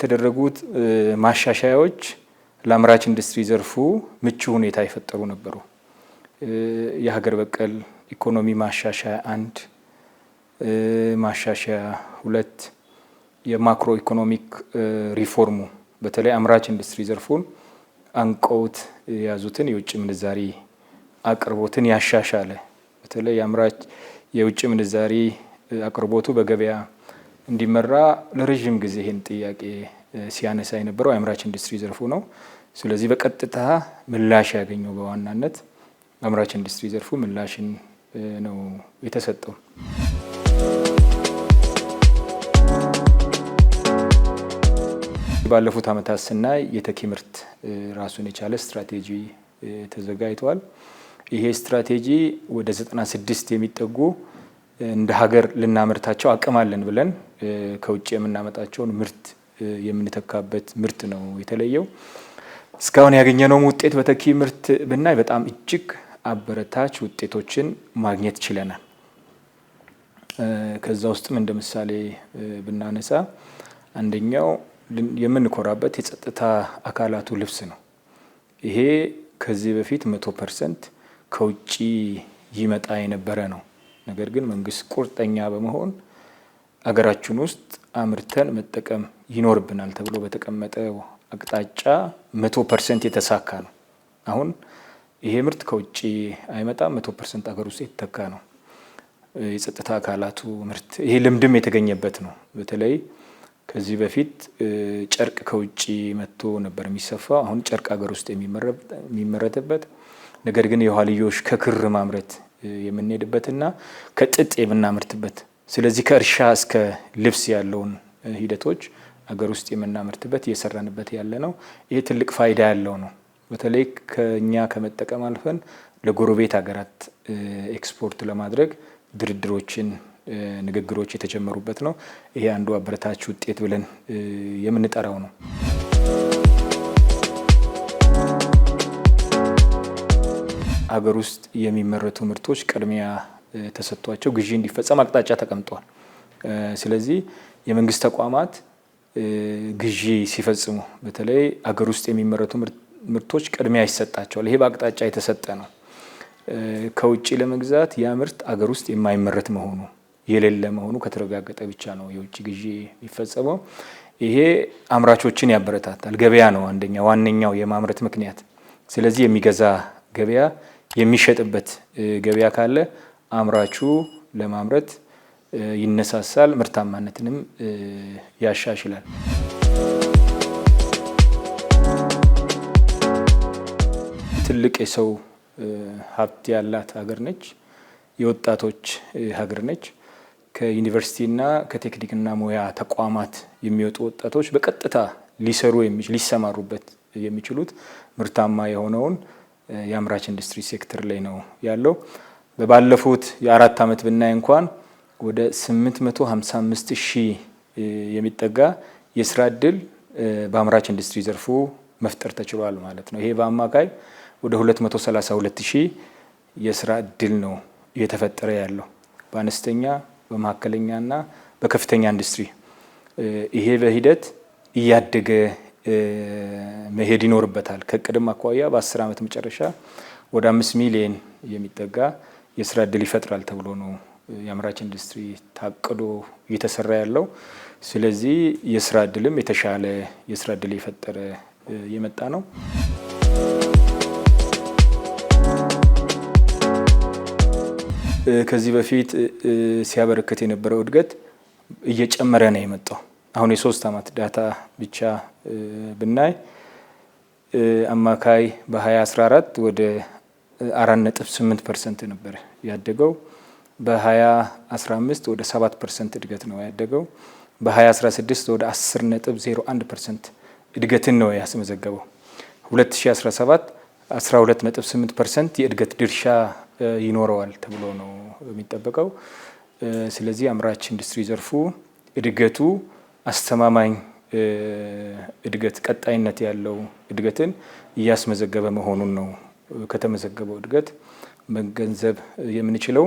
የተደረጉት ማሻሻያዎች ለአምራች ኢንዱስትሪ ዘርፉ ምቹ ሁኔታ የፈጠሩ ነበሩ። የሀገር በቀል ኢኮኖሚ ማሻሻያ 1፣ ማሻሻያ 2፣ የማክሮ ኢኮኖሚክ ሪፎርሙ በተለይ አምራች ኢንዱስትሪ ዘርፉን አንቀውት የያዙትን የውጭ ምንዛሪ አቅርቦትን ያሻሻለ በተለይ አምራች የውጭ ምንዛሪ አቅርቦቱ በገበያ እንዲመራ ለረጅም ጊዜ ይህን ጥያቄ ሲያነሳ የነበረው የአምራች ኢንዱስትሪ ዘርፉ ነው። ስለዚህ በቀጥታ ምላሽ ያገኘው በዋናነት አምራች ኢንዱስትሪ ዘርፉ ምላሽን ነው የተሰጠው። ባለፉት ዓመታት ስናይ የተኪ ምርት ራሱን የቻለ ስትራቴጂ ተዘጋጅቷል። ይሄ ስትራቴጂ ወደ 96 የሚጠጉ እንደ ሀገር ልናመርታቸው አቅም አለን ብለን ከውጭ የምናመጣቸውን ምርት የምንተካበት ምርት ነው የተለየው። እስካሁን ያገኘነው ውጤት በተኪ ምርት ብናይ በጣም እጅግ አበረታች ውጤቶችን ማግኘት ችለናል። ከዛ ውስጥም እንደ ምሳሌ ብናነሳ አንደኛው የምንኮራበት የጸጥታ አካላቱ ልብስ ነው። ይሄ ከዚህ በፊት 100% ከውጭ ይመጣ የነበረ ነው። ነገር ግን መንግስት ቁርጠኛ በመሆን አገራችን ውስጥ አምርተን መጠቀም ይኖርብናል ተብሎ በተቀመጠው አቅጣጫ 100% የተሳካ ነው። አሁን ይሄ ምርት ከውጭ አይመጣም፣ 100% አገር ውስጥ የተተካ ነው። የጸጥታ አካላቱ ምርት ይሄ ልምድም የተገኘበት ነው። በተለይ ከዚህ በፊት ጨርቅ ከውጭ መጥቶ ነበር የሚሰፋው። አሁን ጨርቅ አገር ውስጥ የሚመረትበት ነገር ግን የኋልዮሽ ከክር ማምረት የምንሄድበትና ከጥጥ የምናመርትበት ስለዚህ ከእርሻ እስከ ልብስ ያለውን ሂደቶች አገር ውስጥ የምናመርትበት እየሰራንበት ያለ ነው። ይሄ ትልቅ ፋይዳ ያለው ነው። በተለይ ከኛ ከመጠቀም አልፈን ለጎረቤት ሀገራት ኤክስፖርት ለማድረግ ድርድሮችን ንግግሮች የተጀመሩበት ነው። ይሄ አንዱ አበረታች ውጤት ብለን የምንጠራው ነው። አገር ውስጥ የሚመረቱ ምርቶች ቅድሚያ ተሰጥቷቸው ግዢ እንዲፈጸም አቅጣጫ ተቀምጧል። ስለዚህ የመንግስት ተቋማት ግዢ ሲፈጽሙ በተለይ አገር ውስጥ የሚመረቱ ምርቶች ቅድሚያ ይሰጣቸዋል። ይሄ በአቅጣጫ የተሰጠ ነው። ከውጭ ለመግዛት ያ ምርት አገር ውስጥ የማይመረት መሆኑ የሌለ መሆኑ ከተረጋገጠ ብቻ ነው የውጭ ግዢ የሚፈጸመው። ይሄ አምራቾችን ያበረታታል። ገበያ ነው አንደኛ ዋነኛው የማምረት ምክንያት። ስለዚህ የሚገዛ ገበያ የሚሸጥበት ገበያ ካለ አምራቹ ለማምረት ይነሳሳል፣ ምርታማነትንም ያሻሽላል። ትልቅ የሰው ሀብት ያላት ሀገር ነች። የወጣቶች ሀገር ነች። ከዩኒቨርሲቲና ከቴክኒክና ሙያ ተቋማት የሚወጡ ወጣቶች በቀጥታ ሊሰማሩበት የሚችሉት ምርታማ የሆነውን የአምራች ኢንዱስትሪ ሴክተር ላይ ነው ያለው። በባለፉት የ4 ዓመት ብናይ እንኳን ወደ 855,000 የሚጠጋ የስራ እድል በአምራች ኢንዱስትሪ ዘርፉ መፍጠር ተችሏል ማለት ነው። ይሄ በአማካይ ወደ 232,000 የስራ እድል ነው እየተፈጠረ ያለው በአነስተኛ በመካከለኛና በከፍተኛ ኢንዱስትሪ። ይሄ በሂደት እያደገ መሄድ ይኖርበታል። ከቅድም አኳያ በ10 ዓመት መጨረሻ ወደ 5 ሚሊዮን የሚጠጋ የስራ እድል ይፈጥራል ተብሎ ነው የአምራች ኢንዱስትሪ ታቅዶ እየተሰራ ያለው። ስለዚህ የስራ እድልም የተሻለ የስራ እድል የፈጠረ የመጣ ነው። ከዚህ በፊት ሲያበረከት የነበረው እድገት እየጨመረ ነው የመጣው። አሁን የ3 ዓመት ዳታ ብቻ ብናይ አማካይ በ2014 ወደ 4.8% ነበር ያደገው። በ2015 ወደ 7% እድገት ነው ያደገው። በ2016 ወደ 10.01% እድገትን ነው ያስመዘገበው። 2017 12.8% የእድገት ድርሻ ይኖረዋል ተብሎ ነው የሚጠበቀው። ስለዚህ አምራች ኢንዱስትሪ ዘርፉ እድገቱ አስተማማኝ እድገት ቀጣይነት ያለው እድገትን እያስመዘገበ መሆኑን ነው ከተመዘገበው እድገት መገንዘብ የምንችለው።